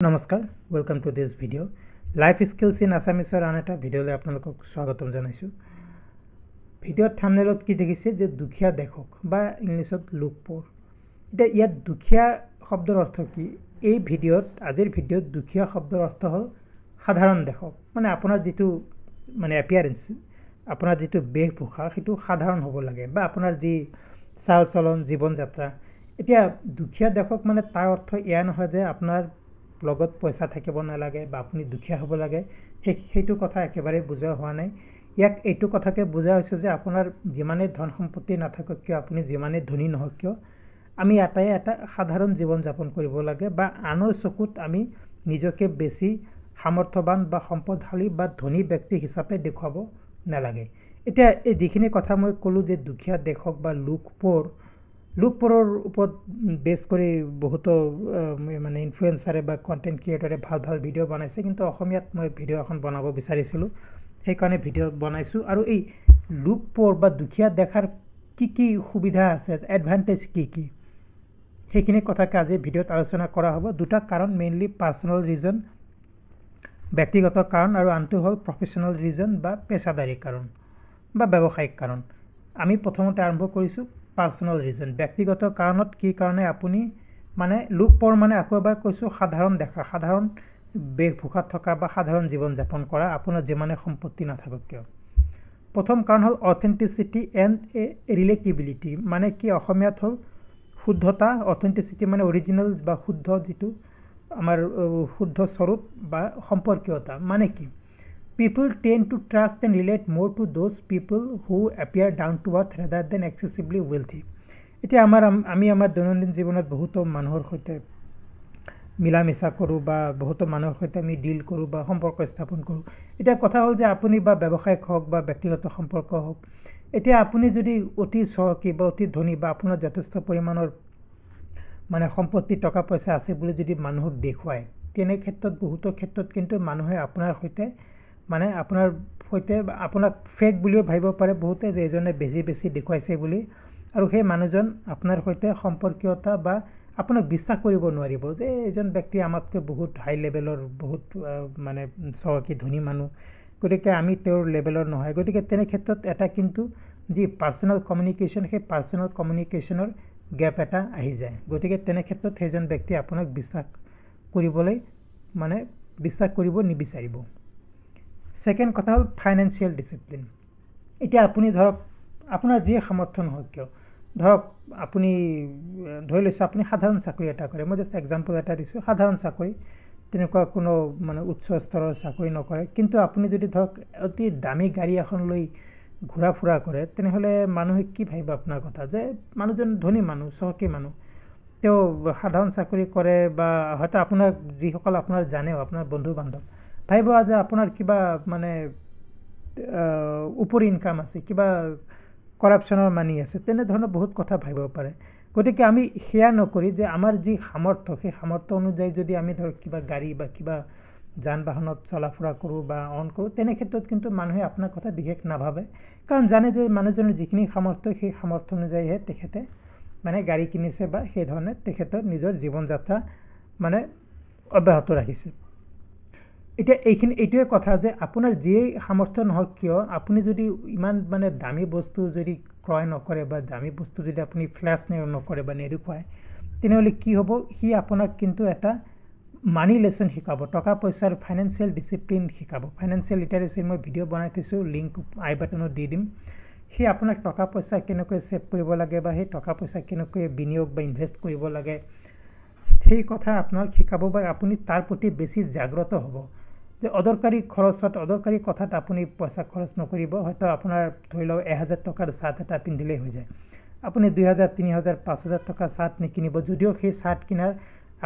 নমস্কাৰ welcome to this video life skills in আসামিছৰ আন এটা ভিডিঅ'লৈ আপোনালোকক স্বাগতম জনাইছোঁ ভিডিঅ'ৰ থাম্বনেইলত কি দেখিছে যে দুখীয়া দেশক বা ইংলিছত লুক পোৰ এতিয়া ইয়াত দুখীয়া শব্দৰ অৰ্থ কি এই ভিডিঅ'ত আজিৰ ভিডিঅ'ত দুখীয়া শব্দৰ অৰ্থ হ'ল সাধাৰণ দেশক মানে আপোনাৰ যেটো মানে এপিয়াৰেন্স আপোনাৰ যেটো বেশভূষা সেইটো সাধাৰণ হ'ব লাগে বা আপোনাৰ যি চাল চলন জীৱন যাত্ৰা এতিয়া দুখীয়া দেশক মানে তাৰ অৰ্থ এয়া নহয় যে আপোনাৰ লগত পইচা থাকিব নালাগে বা আপুনি দুখীয়া হ'ব লাগে সেইটো কথা একেবাৰে বুজা হোৱা নাই ইয়াক এইটো কথাকে বুজা হৈছে যে আপোনাৰ যিমানে ধন সম্পত্তি নাথাকক কিয় আপুনি যিমানে ধনী নহওক কিয় আমি এটা সাধাৰণ জীৱন যাপন কৰিব লাগে বা আনৰ চকুত আমি নিজকে বেছি সামৰ্থ্যবান বা সম্পদশালী বা ধনী ব্যক্তি হিচাপে দেখুৱাব নালাগে এতিয়া এই যিখিনি কথা মই ক'লো যে দুখীয়া দেশক বা লুকপৰৰ ওপৰত বেছ কৰি বহুতো মানে ইনফ্লুয়েন্সাৰে বা কন্টেন্ট ক্ৰিয়েটৰে ভাল ভিডিঅ' বনাইছে কিন্তু অসমীয়াত মই ভিডিঅ' এখন বনাব বিচাৰিছিলোঁ সেইকাৰণে ভিডিঅ' বনাইছোঁ আৰু এই লুকপৰ বা দুখীয়া দেখাৰ কি সুবিধা আছে এডভান্টেজ কি সেইখিনি কথাকে আজি ভিডিঅ'ত আলোচনা কৰা হ'ব দুটা কাৰণ মেইনলি পাৰ্সোনাল ৰিজন ব্যক্তিগত কাৰণ আৰু আনটো হ'ল প্ৰফেশনাল ৰিজন বা পেছাদাৰী কাৰণ বা ব্যৱসায়িক কাৰণ আমি প্ৰথমতে আৰম্ভ কৰিছোঁ পাৰ্সোনাল ৰিজন ব্যক্তিগত কাৰণত কি কাৰণে আপুনি মানে লুকপৰ মানে আকৌ এবাৰ কৈছো সাধাৰণ দেখা সাধাৰণ বেশভূষা থকা বা সাধাৰণ জীৱন যাপন কৰা আপোনাৰ যিমানে সম্পত্তি নাথাকক কিয় প্ৰথম কাৰণ হ'ল অথেন্টিসিটি এণ্ড ৰিলেটিবিলিটি মানে কি অসমীয়াত হ'ল শুদ্ধতা অথেন্টিসিটি মানে অৰিজিনেল বা শুদ্ধ যেটো আমাৰ শুদ্ধ স্বৰূপ বা সম্পৰ্কীয়তা মানে কি People tend to trust and relate more to those people who appear down to earth rather than excessively wealthy. এতিয়া আমি আমাৰ দৈনন্দিন জীৱনত বহুতো মানুহৰ সৈতে মিলা মিছা কৰোঁ বা বহুতো মানুহৰ সৈতে আমি ডিল কৰোঁ বা সম্পৰ্ক স্থাপন কৰোঁ এতিয়া কথা হ'ল যে আপুনি বা ব্যৱসায়িক হওক বা ব্যক্তিগত সম্পৰ্ক হওক এতিয়া আপুনি যদি অতি চহকী বা অতি ধনী বা আপোনাৰ যথেষ্ট পৰিমাণৰ মানে সম্পত্তি টকা পইচা আছে বুলি যদি মানুহক দেখুৱায় তেনে ক্ষেত্ৰত বহুতো ক্ষেত্ৰত কিন্তু মানুহে আপোনাৰ সৈতে মানে আপোনাৰ সৈতে আপোনাক ফেক বুলিও ভাবিব পাৰে বহুতে যে এজনে বেছি দেখুৱাইছে বুলি আৰু সেই মানুহজন আপোনাৰ সৈতে সম্পৰ্কীয়তা বা আপোনাক বিশ্বাস কৰিব নোৱাৰিব যে এজন ব্যক্তি আমাতকৈ বহুত হাই লেভেলৰ বহুত মানে চহকী ধনী মানুহ গতিকে আমি তেওঁৰ লেভেলৰ নহয় গতিকে তেনে ক্ষেত্ৰত এটা কিন্তু যি পাৰ্সোনাল কমিউনিকেশ্যন সেই পাৰ্সোনাল কমিউনিকেশ্যনৰ গ্যাপ এটা আহি যায় গতিকে তেনে ক্ষেত্ৰত সেইজন ব্যক্তি আপোনাক বিশ্বাস কৰিব নিবিচাৰিব সেকেন্ড কথা হ'ল ফাইনান্সিয়াল ডিসিপ্লিন এটা আপুনি ধৰক আপোনাৰ যি সামৰ্থ্য নহওক কিয় ধৰক আপুনি ধৰি লৈছে আপুনি সাধাৰণ চাকৰি এটা কৰে মই জাস্ট এক্সাম্পল এটা দিছো সাধাৰণ চাকৰি তেনেকুৱা কোনো মানে উচ্চ স্তৰৰ চাকৰি নকৰে কিন্তু আপুনি যদি ধৰক অতি দামী গাড়ী এখন লৈ ঘোৰা ফুৰা কৰে তেনেহলে মানুহে কি ভাবিব আপোনাৰ কথা যে মানুহজন ধনী মানুহ চহকী মানুহ তেওঁ সাধাৰণ চাকৰি কৰে বা হয়তো আপোনাৰ যিসকল আপোনাৰ জানেও আপোনাৰ বন্ধু বান্ধৱ ভাইব যে আপোনাৰ কিবা মানে উপৰি ইনকাম আছে কিবা কৰাপচনৰ মানি আছে তেনে ধৰণৰ বহুত কথা ভাবিব পাৰে গতিকে আমি হেয়া নকৰি যে আমাৰ যি সামৰ্থ্য সেই সামৰ্থ্য অনুযায়ী যদি আমি ধৰ কিবা গাড়ী বা কিবা যান বাহনত চলাফুৰা কৰোঁ বা অন কৰোঁ তেনে ক্ষেত্ৰত কিন্তু মানুহে আপোনাৰ কথা বিশেষ নাভাবে কাৰণ জানে যে মানুহজনৰ যিখিনি সামৰ্থ্য সেই সামৰ্থ্য অনুযায়ীহে তেখেতে মানে গাড়ী কিনিছে বা সেই ধৰণে তেখেতৰ নিজৰ জীৱন যাত্ৰা মানে অব্যাহত ৰাখিছে এটা এইটোৱে কথা যে আপোনাৰ যি সামৰ্থ্য নহওক কিয় আপুনি যদি ইমান মানে দামী বস্তু যদি ক্ৰয় নকৰে বা দামী বস্তু যদি আপুনি ফ্ল্যাশ নকৰে বা নেদেখুৱায় তেনেহলে কি হ'ব হি আপোনাক কিন্তু এটা মানি লেসন শিকাব টকা পইচাৰ ফাইনান্সিয়াল ডিসিপ্লিন শিকাব ফাইনান্সিয়াল লিটাৰেসি মই ভিডিঅ' বনাই থৈছো লিংক আই বাটনত দি দিম হি আপোনাক টকা পইচা কেনেকৈ সেভ কৰিব লাগে বা সেই টকা পইচা কেনেকৈ বিনিয়োগ বা ইনভেস্ট কৰিব লাগে সেই কথা আপোনাক শিকাব বা আপুনি তাৰ প্ৰতি বেছি জাগ্ৰত হ'ব যে অদৰকাৰী খৰচত অদৰকাৰী কথাত আপুনি পইচা খৰচ নকৰিব হয়তো আপোনাৰ ধৰি লওক 1000 টকাৰ শাৰ্ট এটা পিন্ধিলেই হৈ যায় আপুনি 2000 3000 5000 টকাৰ শাৰ্ট নিকিনিব যদিও সেই শাৰ্ট কিনাৰ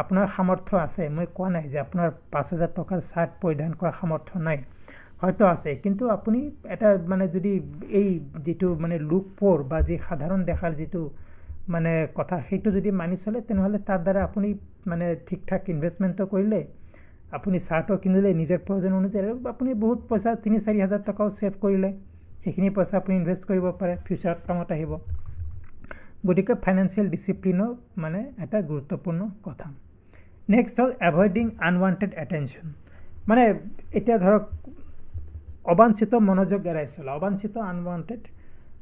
আপোনাৰ সামৰ্থ্য আছে মই কোৱা নাই যে আপোনাৰ 5000 টকাৰ শাৰ্ট পৰিধান কৰাৰ সামৰ্থ্য নাই হয়তো আছে কিন্তু আপুনি এটা মানে যদি এই যেটো মানে লুক পোৰ বা যে সাধাৰণ দেখাৰ যেটো মানে কথা সেইটো যদি মানি চলে তেনেহলে তাৰ দ্বাৰা আপুনি মানে ঠিকঠাক ইনভেষ্টমেন্টটো কৰিলে আপুনি শাৰ্টও কিনিলে নিজৰ প্ৰয়োজন অনুযায়ী আপুনি বহুত পইচা 3-4000 টকাও সেভ কৰিলে সেইখিনি পইচা আপুনি ইনভেস্ট কৰিব পাৰে ফিউচাৰত কামত আহিব গতিকে ফাইনান্সিয়াল ডিসিপ্লিনো মানে এটা গুৰুত্বপূৰ্ণ কথা নেক্সট হ'ল এভয়েডিং আনৱান্টেড এটেনশ্যন, মানে এতিয়া ধৰক অবাঞ্ছিত মনোযোগ এৰাই চলা, অবাঞ্ছিত আনৱান্টেড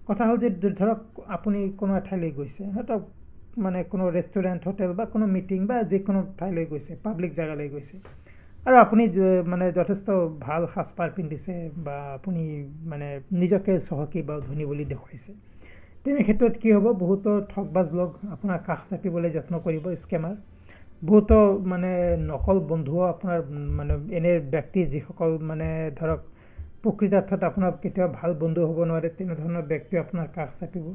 কথা হ'ল যে ধৰক আপুনি কোনো এঠাইলৈ গৈছে, হয়তো মানে কোনো ৰেষ্টুৰেণ্ট, হোটেল বা কোনো মিটিং বা যিকোনো ঠাইলৈ গৈছে, পাব্লিক জেগালৈ গৈছে, আৰু আপুনি মানে যথেষ্ট ভাল সাজপাৰ পিন্ধিছে বা আপুনি মানে নিজকে চহকী বা ধনী বুলি দেখুৱাইছে। তেনে ক্ষেত্ৰত কি হ'ব, বহুতো ঠগবাজ লোক আপোনাৰ কাষ চাপিবলৈ যত্ন কৰিব, স্কেমাৰ। বহুতো মানে নকল বন্ধুও আপোনাৰ মানে এনে ব্যক্তি যিসকল মানে ধৰক প্ৰকৃতাৰ্থত আপোনাৰ কেতিয়াবা ভাল বন্ধু হ'ব নোৱাৰে, তেনেধৰণৰ ব্যক্তি আপোনাৰ কাষ চাপিব।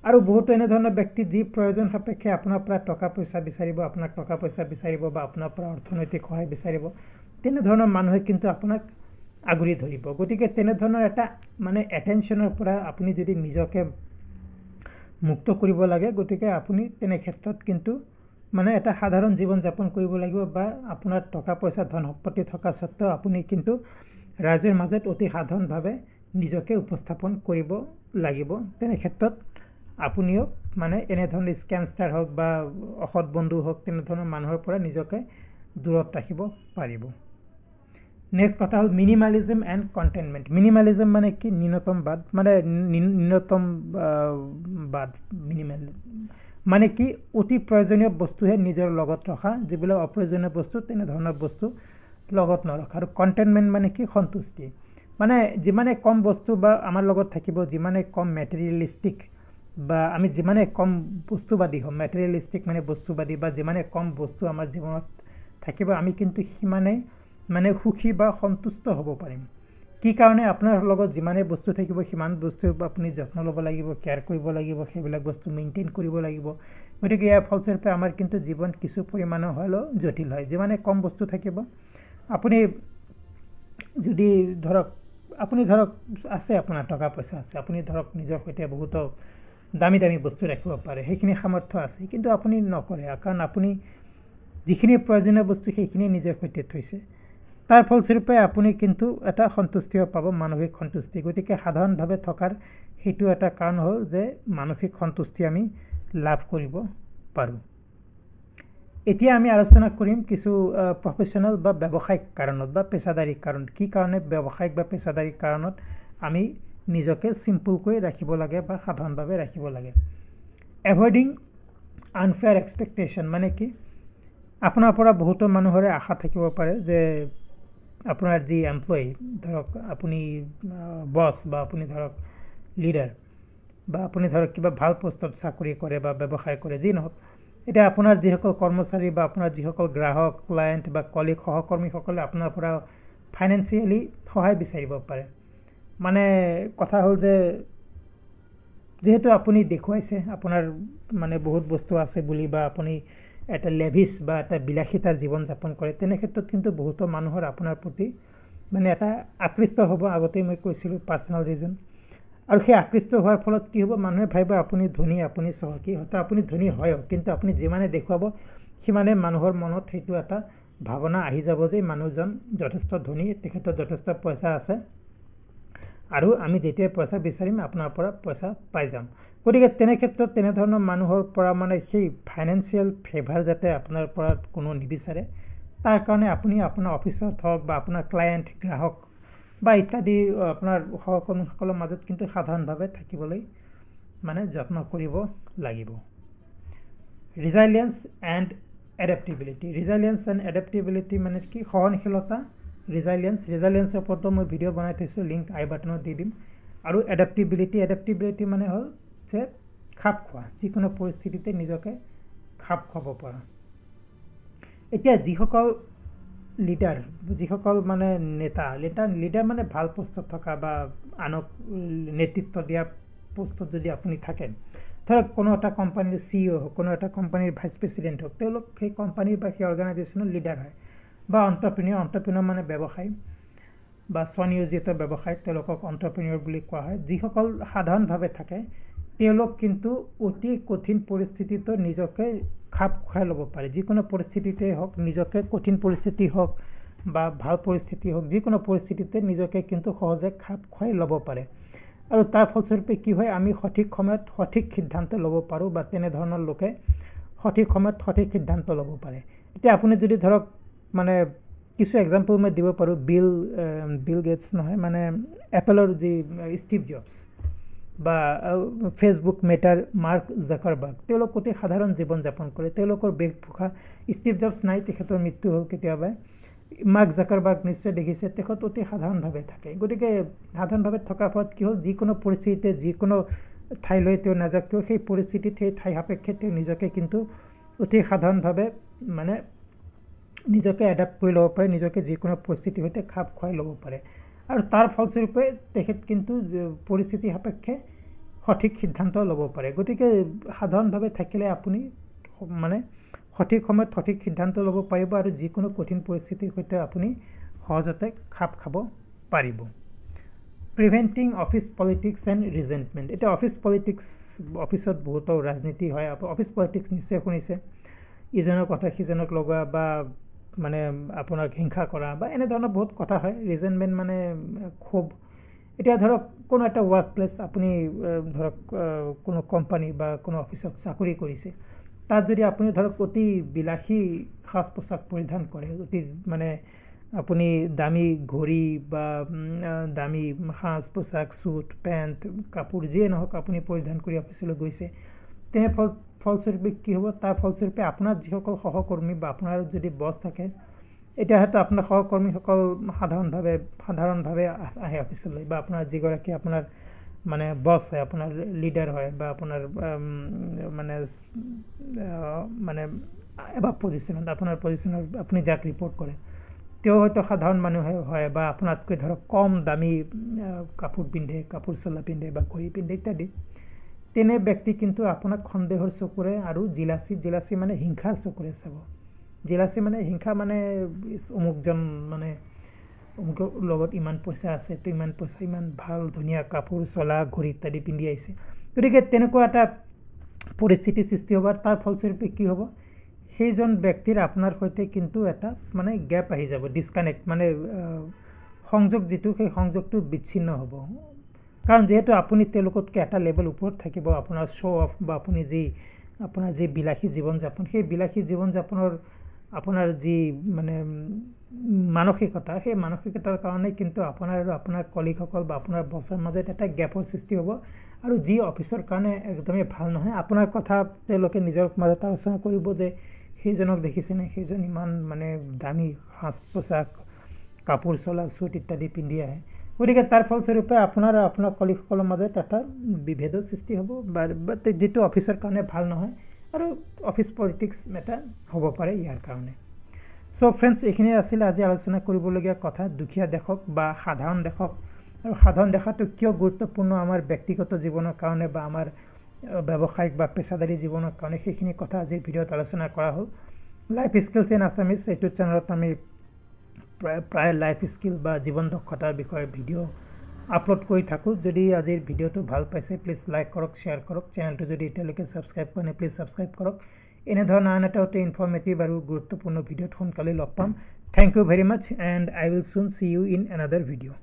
আৰু বহুতো এনেধৰণৰ ব্যক্তি যি প্ৰয়োজন সাপেক্ষে আপোনাৰ পৰা টকা পইচা বিচাৰিব, আপোনাক টকা পইচা বিচাৰিব বা আপোনাৰ পৰা অৰ্থনৈতিক সহায় বিচাৰিব, তেনেধৰণৰ মানুহে কিন্তু আপোনাক আগুৰি ধৰিব। গতিকে তেনেধৰণৰ এটা মানে এটেনশ্যনৰ পৰা আপুনি যদি নিজকে মুক্ত কৰিব লাগে, গতিকে আপুনি তেনে ক্ষেত্ৰত কিন্তু মানে এটা সাধাৰণ জীৱন যাপন কৰিব লাগিব, বা আপোনাৰ টকা পইচা ধন সম্পত্তি থকা স্বত্বেও আপুনি কিন্তু ৰাইজৰ মাজত অতি সাধাৰণভাৱে নিজকে উপস্থাপন কৰিব লাগিব। তেনে ক্ষেত্ৰত আপুনিও মানে এনেধৰণৰ স্কেমষ্টাৰ হওক বা অসৎ বন্ধু হওক, তেনেধৰণৰ মানুহৰ পৰা নিজকে দূৰত ৰাখিব পাৰিব। নেক্সট কথা হ'ল মিনিমালিজম এণ্ড কণ্টেইনমেণ্ট। মিনিমালিজম মানে কি? ন্যূনতমবাদ, মানে ন্যূনতমবাদ। মিনিমালিজম মানে কি? অতি প্ৰয়োজনীয় বস্তুহে নিজৰ লগত ৰখা, যিবিলাক অপ্ৰয়োজনীয় বস্তু তেনেধৰণৰ বস্তু লগত নৰখা। আৰু কণ্টেইনমেণ্ট মানে কি? সন্তুষ্টি। মানে যিমানে কম বস্তু বা আমাৰ লগত থাকিব, যিমানে কম মেটেৰিয়েলিষ্টিক বা আমি যিমানে কম বস্তুবাদী হ'ম, মেটেৰিয়েলিষ্টিক মানে বস্তুবাদী, বা যিমানে কম বস্তু আমাৰ জীৱনত থাকিব, আমি কিন্তু সিমানে মানে সুখী বা সন্তুষ্ট হ'ব পাৰিম। কি কাৰণে? আপোনাৰ লগত যিমানে বস্তু থাকিব, সিমান বস্তুৰ আপুনি যত্ন ল'ব লাগিব, কেয়াৰ কৰিব লাগিব, সেইবিলাক বস্তু মেইনটেইন কৰিব লাগিব। গতিকে ইয়াৰ ফলস্বৰূপে আমাৰ কিন্তু জীৱন কিছু পৰিমাণৰ হ'লেও জটিল হয়। যিমানে কম বস্তু থাকিব, আপুনি যদি ধৰক আছে, আপোনাৰ টকা পইচা আছে, আপুনি ধৰক নিজৰ সৈতে বহুতো দামী দামী বস্তু ৰাখিব পাৰে, সেইখিনি সামৰ্থ্য আছে, কিন্তু আপুনি নকৰে, কাৰণ আপুনি যিখিনি প্ৰয়োজনীয় বস্তু সেইখিনি নিজৰ সৈতে থৈছে। তাৰ ফলস্বৰূপে আপুনি কিন্তু এটা সন্তুষ্টিও পাব, মানসিক সন্তুষ্টি। গতিকে সাধাৰণভাৱে থকাৰ সেইটো এটা কাৰণ হ'ল যে মানসিক সন্তুষ্টি আমি লাভ কৰিব পাৰোঁ। এতিয়া আমি আলোচনা কৰিম কিছু প্ৰফেশ্যনেল বা ব্যৱসায়িক কাৰণত বা পেছাদাৰী কাৰণ, কি কাৰণে ব্যৱসায়িক বা পেছাদাৰী কাৰণত আমি নিজকে চিম্পলকৈ ৰাখিব লাগে বা সাধাৰণভাৱে ৰাখিব লাগে। এভইডিং আনফেয়াৰ এক্সপেক্টেশ্যন মানে কি? আপোনাৰ পৰা বহুতো মানুহৰে আশা থাকিব পাৰে যে আপোনাৰ যি এমপ্লয়ী, ধৰক আপুনি বছ বা আপুনি ধৰক লিডাৰ, বা আপুনি ধৰক কিবা ভাল পোষ্টত চাকৰি কৰে বা ব্যৱসায় কৰে, যি নহওক, এতিয়া আপোনাৰ যিসকল কৰ্মচাৰী বা আপোনাৰ যিসকল গ্ৰাহক, ক্লায়েণ্ট বা কলিগ, সহকৰ্মীসকলে আপোনাৰ পৰা ফাইনেন্সিয়েলি সহায় বিচাৰিব পাৰে। মানে কথা হ'ল যে যিহেতু আপুনি দেখুৱাইছে আপোনাৰ মানে বহুত বস্তু আছে বুলি, বা আপুনি এটা লেভিছ বা এটা বিলাসিতাৰ জীৱন যাপন কৰে, তেনে ক্ষেত্ৰত কিন্তু বহুতো মানুহৰ আপোনাৰ প্ৰতি মানে এটা আকৃষ্ট হ'ব। আগতেই মই কৈছিলোঁ পাৰ্চনেল ৰিজন। আৰু সেই আকৃষ্ট হোৱাৰ ফলত কি হ'ব, মানুহে ভাবিব আপুনি ধনী, আপুনি চহকী। হয়তো আপুনি ধনী হয়ও, কিন্তু আপুনি যিমানে দেখুৱাব সিমানে মানুহৰ মনত সেইটো এটা ভাৱনা আহি যাব যে মানুহজন যথেষ্ট ধনী, তেখেতৰ যথেষ্ট পইচা আছে, আৰু আমি যেতিয়াই পইচা বিচাৰিম আপোনাৰ পৰা পইচা পাই যাম। গতিকে তেনে ক্ষেত্ৰত তেনেধৰণৰ মানুহৰ পৰা মানে সেই ফাইনেন্সিয়েল ফেভাৰ যাতে আপোনাৰ পৰা কোনো নিবিচাৰে, তাৰ কাৰণে আপুনি আপোনাৰ অফিচত হওক বা আপোনাৰ ক্লায়েণ্ট, গ্ৰাহক বা ইত্যাদি আপোনাৰ সহকৰ্মীসকলৰ মাজত কিন্তু সাধাৰণভাৱে থাকিবলৈ মানে যত্ন কৰিব লাগিব। ৰিজাইলিয়েন্স এণ্ড এডাপ্টেবিলিটি। ৰিজাইলিয়েন্স এণ্ড এডাপ্টেবিলিটি মানে কি? সহনশীলতা, ৰিজাইলিয়েন্সৰ ওপৰতো মই ভিডিঅ' বনাই থৈছোঁ, লিংক আই বাটনত দি দিম। আৰু এডাপ্টেবিলিটি মানে হ'ল যে খাপ খোৱা, যিকোনো পৰিস্থিতিতে নিজকে খাপ খুৱাব পৰা। এতিয়া যিসকল লিডাৰ, যিসকল মানে লিডাৰ মানে ভাল পোষ্টত থকা বা আনক নেতৃত্ব দিয়া পোষ্টত যদি আপুনি থাকে, ধৰক কোনো এটা কোম্পানীৰ CEO হওক, কোনো এটা কোম্পানীৰ ভাইচ প্ৰেচিডেণ্ট হওক, তেওঁলোক সেই কোম্পানীৰ বা সেই অৰ্গেনাইজেশ্যনৰ লিডাৰ হয়। বা অন্টাৰপ্ৰিনিয়ৰ মানে ব্যৱসায় বা স্বনিয়োজিত ব্যৱসায়, তেওঁলোকক অন্টাৰপ্ৰিনিয়ৰ বুলি কোৱা হয়। যিসকল সাধাৰণভাৱে থাকে, তেওঁলোক কিন্তু অতি কঠিন পৰিস্থিতিতো নিজকে খাপ খুৱাই ল'ব পাৰে। যিকোনো পৰিস্থিতিতে হওক, নিজকে কঠিন পৰিস্থিতি হওক বা ভাল পৰিস্থিতি হওক, যিকোনো পৰিস্থিতিতে নিজকে কিন্তু সহজে খাপ খুৱাই ল'ব পাৰে। আৰু তাৰ ফলস্বৰূপে কি হয়, আমি সঠিক সময়ত সঠিক সিদ্ধান্ত ল'ব পাৰোঁ, বা তেনেধৰণৰ লোকে সঠিক সময়ত সঠিক সিদ্ধান্ত ল'ব পাৰে। এতিয়া আপুনি যদি ধৰক মানে কিছু এক্সাম্পল মই দিব পাৰোঁ বিল গেটছ নহয় মানে এপলৰ যি ষ্টিভ জবছ বা ফেচবুক মেটাৰ মাৰ্ক জাকাৰবাৰ্গ তেওঁলোক অতি সাধাৰণ জীৱন যাপন কৰে তেওঁলোকৰ বেশভূষা ষ্টিভ জবছ নাই তেখেতৰ মৃত্যু হ'ল কেতিয়াবা মাৰ্ক জাকাৰবাৰ্গ নিশ্চয় দেখিছে তেখেত অতি সাধাৰণভাৱে থাকে গতিকে সাধাৰণভাৱে থকাৰ ফলত কি হ'ল যিকোনো পৰিস্থিতিতে যিকোনো ঠাইলৈ তেওঁ নাযাওক কিয় সেই পৰিস্থিতিত সেই ঠাই সাপেক্ষে তেওঁ নিজকে কিন্তু অতি সাধাৰণভাৱে মানে নিজকে এডাপ্ট কৰি ল'ব পাৰে নিজকে যিকোনো পৰিস্থিতিৰ সৈতে খাপ খুৱাই ল'ব পাৰে আৰু তাৰ ফলস্বৰূপে তেখেত কিন্তু পৰিস্থিতি সাপেক্ষে সঠিক সিদ্ধান্ত ল'ব পাৰে গতিকে সাধাৰণভাৱে থাকিলে আপুনি মানে সঠিক সময়ত সঠিক সিদ্ধান্ত ল'ব পাৰিব আৰু যিকোনো কঠিন পৰিস্থিতিৰ সৈতে আপুনি সহজতে খাপ খাব পাৰিব প্ৰিভেণ্টিং অফিচ পলিটিক্স এণ্ড ৰিজেণ্টমেণ্ট এতিয়া অফিচ পলিটিক্স অফিচত বহুতো ৰাজনীতি হয় অফিচ পলিটিক্স নিশ্চয় শুনিছে ইজনৰ কথা সিজনক লগোৱা বা মানে আপোনাক হিংসা কৰা বা এনেধৰণৰ বহুত কথা হয় ৰিজেণ্টমেণ্ট মানে ক্ষোভ এতিয়া ধৰক কোনো এটা ৱৰ্ক প্লেচ আপুনি ধৰক কোনো কোম্পানী বা কোনো অফিচত চাকৰি কৰিছে তাত যদি আপুনি ধৰক অতি বিলাসী সাজ পোছাক পৰিধান কৰে অতি মানে আপুনি দামী ঘড়ী বা দামী সাজ পোছাক চুট পেণ্ট কাপোৰ যিয়ে নহওক আপুনি পৰিধান কৰি অফিচলৈ গৈছে তেনে ফলস্বৰূপে কি হ'ব তাৰ ফলস্বৰূপে আপোনাৰ যিসকল সহকৰ্মী বা আপোনাৰ যদি বছ থাকে এতিয়া হয়তো আপোনাৰ সহকৰ্মীসকল সাধাৰণভাৱে আহে অফিচলৈ বা আপোনাৰ যিগৰাকী আপোনাৰ মানে বছ হয় আপোনাৰ লিডাৰ হয় বা আপোনাৰ মানে এবাৰ পজিশ্যনত আপোনাৰ পজিশ্যনত আপুনি যাক ৰিপৰ্ট কৰে তেওঁ হয়তো সাধাৰণ মানুহ হয় বা আপোনাতকৈ ধৰক কম দামী কাপোৰ পিন্ধে কাপোৰ চলা পিন্ধে বা ঘড়ী পিন্ধে ইত্যাদি তেনে ব্যক্তি কিন্তু আপোনাক সন্দেহৰ চকুৰে আৰু জিলাচি মানে হিংসাৰ চকুৰে চাব জিলাচি মানে হিংসা মানে অমুকজন মানে অমুকৰ লগত ইমান পইচা আছে তো ইমান পইচা ইমান ভাল ধুনীয়া কাপোৰ চলা ঘড়ী ইত্যাদি পিন্ধি আহিছে গতিকে তেনেকুৱা এটা পৰিস্থিতি সৃষ্টি হ'ব তাৰ ফলস্বৰূপে কি হ'ব সেইজন ব্যক্তিৰ আপোনাৰ সৈতে কিন্তু এটা মানে গ্যাপ আহি যাব ডিসকানেক্ট মানে সংযোগ যিটো সেই সংযোগটো বিচ্ছিন্ন হ'ব কাৰণ যেহেতু আপুনি তেওঁলোকতকৈ এটা লেভেল ওপৰত থাকিব আপোনাৰ শ্ব' অফ বা আপুনি যি আপোনাৰ যি বিলাসী জীৱন যাপন সেই বিলাসী জীৱন যাপনৰ আপোনাৰ যি মানে মানসিকতা সেই মানসিকতাৰ কাৰণে কিন্তু আপোনাৰ আৰু আপোনাৰ কলিগসকল বা আপোনাৰ বছৰ মাজত এটা গ্যাপৰ সৃষ্টি হ'ব আৰু যি অফিচৰ কাৰণে একদমেই ভাল নহয় আপোনাৰ কথা তেওঁলোকে নিজৰ মাজত আলোচনা কৰিব যে সেইজনক দেখিছেনে সেইজন ইমান মানে দামী সাজ পোছাক কাপোৰ চলা চুট ইত্যাদি পিন্ধি আহে গতিকে তাৰ ফলস্বৰূপে আপোনাৰ আৰু আপোনাৰ কলিগসকলৰ মাজত এটা বিভেদৰ সৃষ্টি হ'ব বা যিটো অফিচৰ কাৰণে ভাল নহয় আৰু অফিচ পলিটিক্স এটা হ'ব পাৰে ইয়াৰ কাৰণে সো ফ্ৰেণ্ডছ এইখিনি আছিল আজি আলোচনা কৰিবলগীয়া কথা দুখীয়া দেশক বা সাধাৰণ দেশক আৰু সাধাৰণ দেখাটো কিয় গুৰুত্বপূৰ্ণ আমাৰ ব্যক্তিগত জীৱনৰ কাৰণে বা আমাৰ ব্যৱসায়িক বা পেছাদাৰী জীৱনৰ কাৰণে সেইখিনি কথা আজিৰ ভিডিঅ'ত আলোচনা কৰা হ'ল লাইফ স্কিলছ ইন আছামিজ এইটো চেনেলত আমি প্ৰায় লাইফ স্কিল বা জীৱন দক্ষতাৰ বিষয়ে ভিডিঅ' আপলোড কৰি থাকোঁ যদি আজিৰ ভিডিঅ'টো ভাল পাইছে প্লিজ লাইক কৰক শ্বেয়াৰ কৰক চেনেলটো যদি এতিয়ালৈকে ছাবস্ক্ৰাইব কৰা নাই প্লিজ ছাবস্ক্ৰাইব কৰক এনেধৰণৰ আন এটা অতি ইনফৰ্মেটিভ আৰু গুৰুত্বপূৰ্ণ ভিডিঅ'ত সোনকালে লগ পাম thank you very much and I will soon see you in another video'